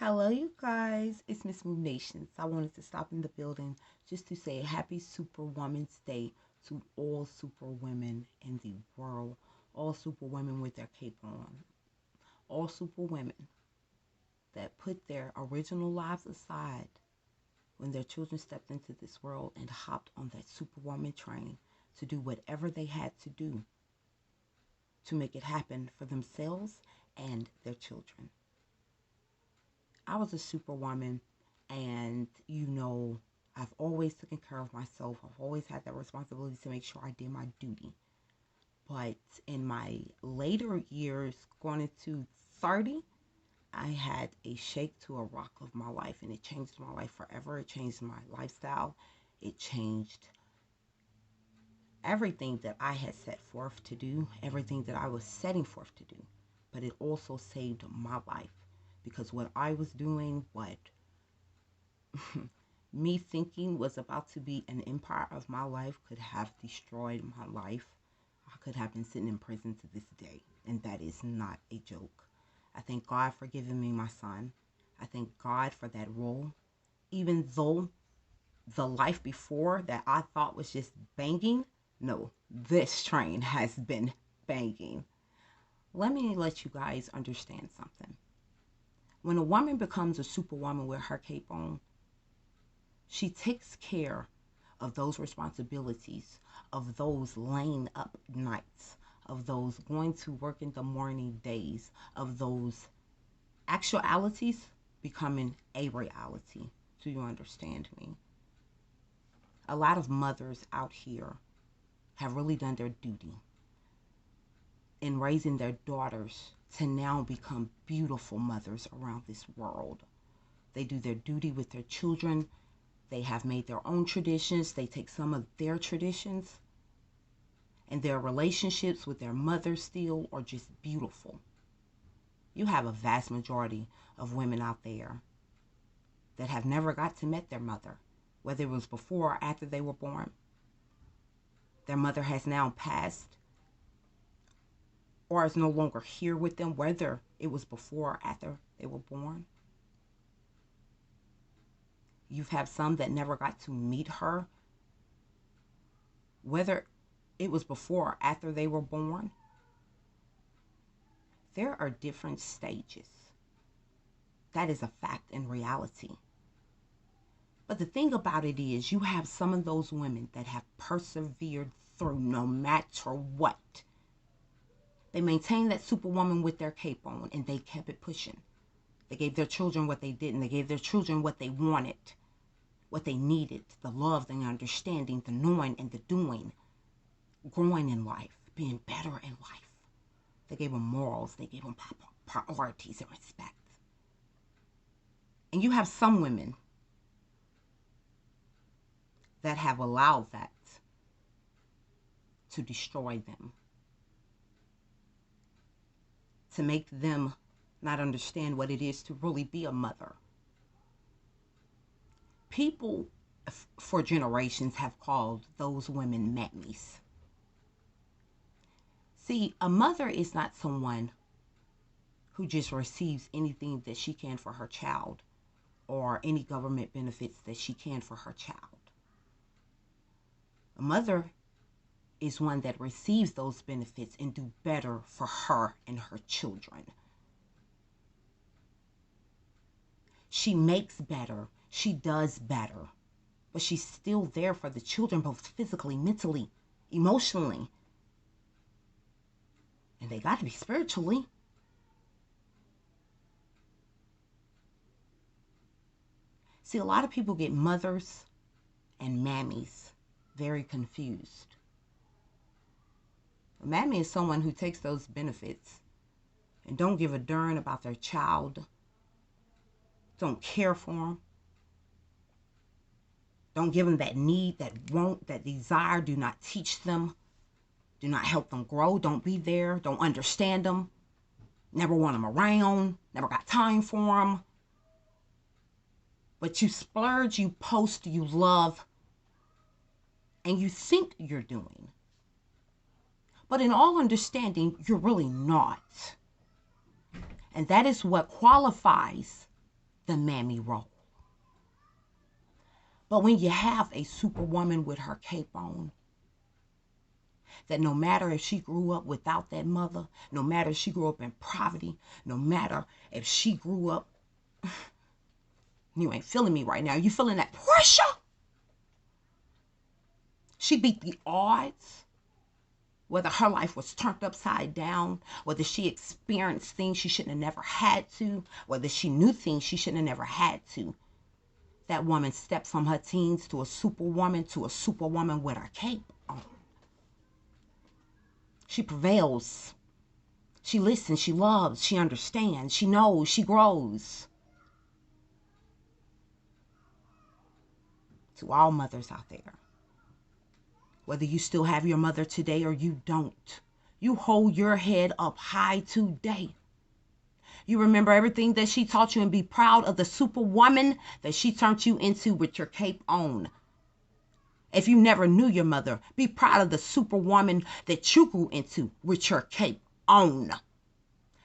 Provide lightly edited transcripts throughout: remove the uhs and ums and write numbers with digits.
Hello, you guys. It's Miss Move Nations. I wanted to stop in the building just to say happy Superwoman's Day to all superwomen in the world, all superwomen with their cape on, all superwomen that put their original lives aside when their children stepped into this world and hopped on that superwoman train to do whatever they had to do to make it happen for themselves and their children. I was a superwoman, and I've always taken care of myself. I've always had that responsibility to make sure I did my duty. But in my later years, going into 30, I had a shake to a rock of my life, and it changed my life forever. It changed my lifestyle. It changed everything that I had set forth to do, everything that I was setting forth to do. But it also saved my life because what I was doing, what me thinking was about to be an empire of my life, could have destroyed my life. I could have been sitting in prison to this day, and that is not a joke. I thank God for giving me my son. I thank God for that role, even though the life before that I thought was just banging, no, this train has been banging. Let me let you guys understand something. When a woman becomes a superwoman with her cape on, she takes care of those responsibilities, of those laying up nights, of those going to work in the morning days, of those actualities becoming a reality. Do you understand me? A lot of mothers out here have really done their duty in raising their daughters to now become beautiful mothers around this world. They do their duty with their children. They have made their own traditions. They take some of their traditions, and their relationships with their mothers still are just beautiful. You have a vast majority of women out there that have never got to meet their mother, whether it was before or after they were born. Their mother has now passed or is no longer here with them, whether it was before or after they were born. You've had some that never got to meet her, whether it was before or after they were born. There are different stages. That is a fact in reality. But the thing about it is, you have some of those women that have persevered through no matter what. They maintained that superwoman with their cape on, and they kept it pushing. They gave their children what they didn't. They gave their children what they wanted, what they needed, the love, the understanding, the knowing, and the doing, growing in life, being better in life. They gave them morals. They gave them priorities and respect. And you have some women that have allowed that to destroy them, to make them not understand what it is to really be a mother. People for generations have called those women mammies. See, a mother is not someone who just receives anything that she can for her child or any government benefits that she can for her child. A mother is one that receives those benefits and do better for her and her children. She makes better, she does better, but she's still there for the children, both physically, mentally, emotionally, and they got to be spiritually. See, a lot of people get mothers and mammies very confused. A mammy is someone who takes those benefits and don't give a darn about their child, don't care for them, don't give them that need, that want, that desire, do not teach them, do not help them grow, don't be there, don't understand them, never want them around, never got time for them. But you splurge, you post, you love, and you think you're doing. But in all understanding, you're really not. And that is what qualifies the mammy role. But when you have a superwoman with her cape on, that no matter if she grew up without that mother, no matter if she grew up in poverty, no matter if she grew up, you ain't feeling me right now, you feeling that pressure? She beat the odds, whether her life was turned upside down, whether she experienced things she shouldn't have never had to, whether she knew things she shouldn't have never had to. That woman steps from her teens to a superwoman with her cape on. She prevails. She listens, she loves, she understands, she knows, she grows. To all mothers out there, whether you still have your mother today or you don't, you hold your head up high today. You remember everything that she taught you and be proud of the superwoman that she turned you into with your cape on. If you never knew your mother, be proud of the superwoman that you grew into with your cape on.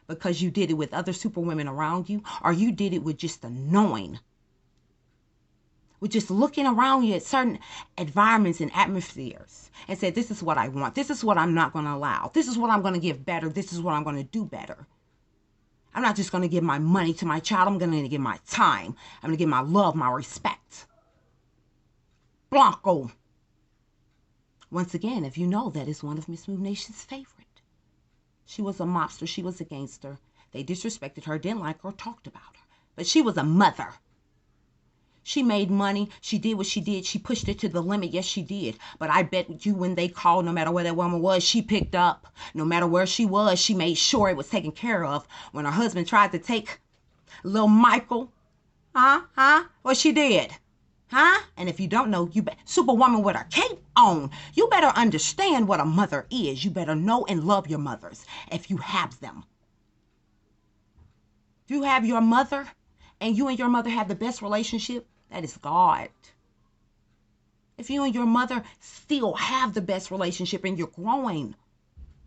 Because you did it with other superwomen around you, or you did it with just the knowing. With just looking around you at certain environments and atmospheres and said, this is what I want. This is what I'm not going to allow. This is what I'm going to give better. This is what I'm going to do better. I'm not just going to give my money to my child. I'm going to give my time. I'm going to give my love, my respect. Blanco. Once again, if you know, that is one of Miss Move Nation's favorite. She was a mobster. She was a gangster. They disrespected her, didn't like her, talked about her. But she was a mother. She made money. She did what she did. She pushed it to the limit. Yes, she did. But I bet you when they called, no matter where that woman was, she picked up. No matter where she was, she made sure it was taken care of. When her husband tried to take little Michael, what she did? And if you don't know, superwoman with her cape on, you better understand what a mother is. You better know and love your mothers if you have them. If you have your mother and you and your mother have the best relationship, that is God. If you and your mother still have the best relationship and you're growing,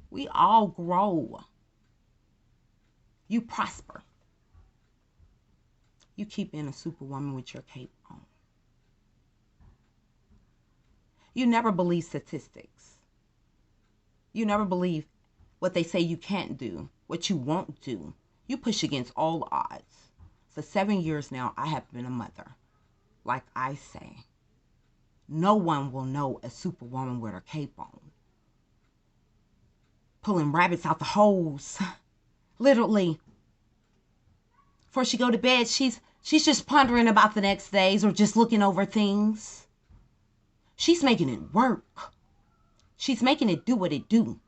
we all grow. You prosper. You keep being a superwoman with your cape on. You never believe statistics. You never believe what they say you can't do, what you won't do. You push against all odds. For 7 years now, I have been a mother. Like I say, no one will know a superwoman with her cape on. Pulling rabbits out the holes. Literally. Before she go to bed, she's just pondering about the next days or just looking over things. She's making it work. She's making it do what it do.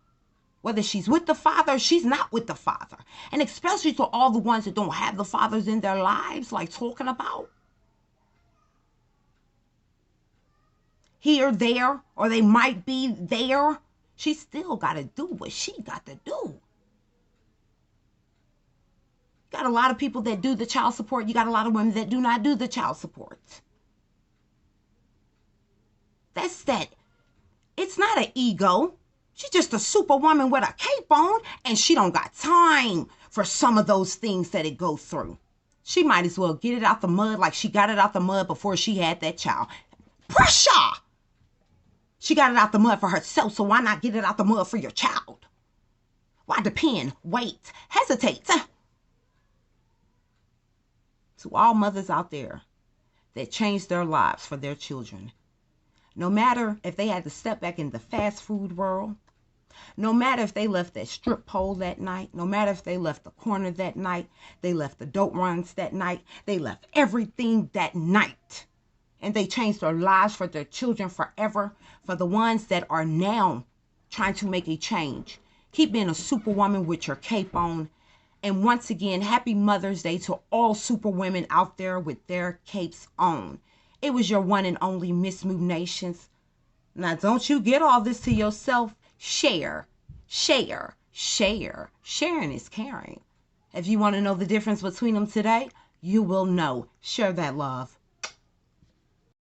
Whether she's with the father or she's not with the father. And especially to all the ones that don't have the fathers in their lives, like talking about. Here, there, or they might be there. She still got to do what she got to do. You got a lot of people that do the child support. You got a lot of women that do not do the child support. That's that. It's not an ego. She's just a superwoman with a cape on, and she don't got time for some of those things that it goes through. She might as well get it out the mud like she got it out the mud before she had that child. Pressure! She got it out the mud for herself, so why not get it out the mud for your child? Why depend, wait, hesitate? To all mothers out there that changed their lives for their children, no matter if they had to step back in the fast food world, no matter if they left that strip pole that night, no matter if they left the corner that night, they left the dope runs that night, they left everything that night. And they changed their lives for their children forever, for the ones that are now trying to make a change. Keep being a superwoman with your cape on. And once again, happy Mother's Day to all superwomen out there with their capes on. It was your one and only Miss Move Nations. Now, don't you get all this to yourself. Share, share, share. Sharing is caring. If you want to know the difference between them today, you will know. Share that love.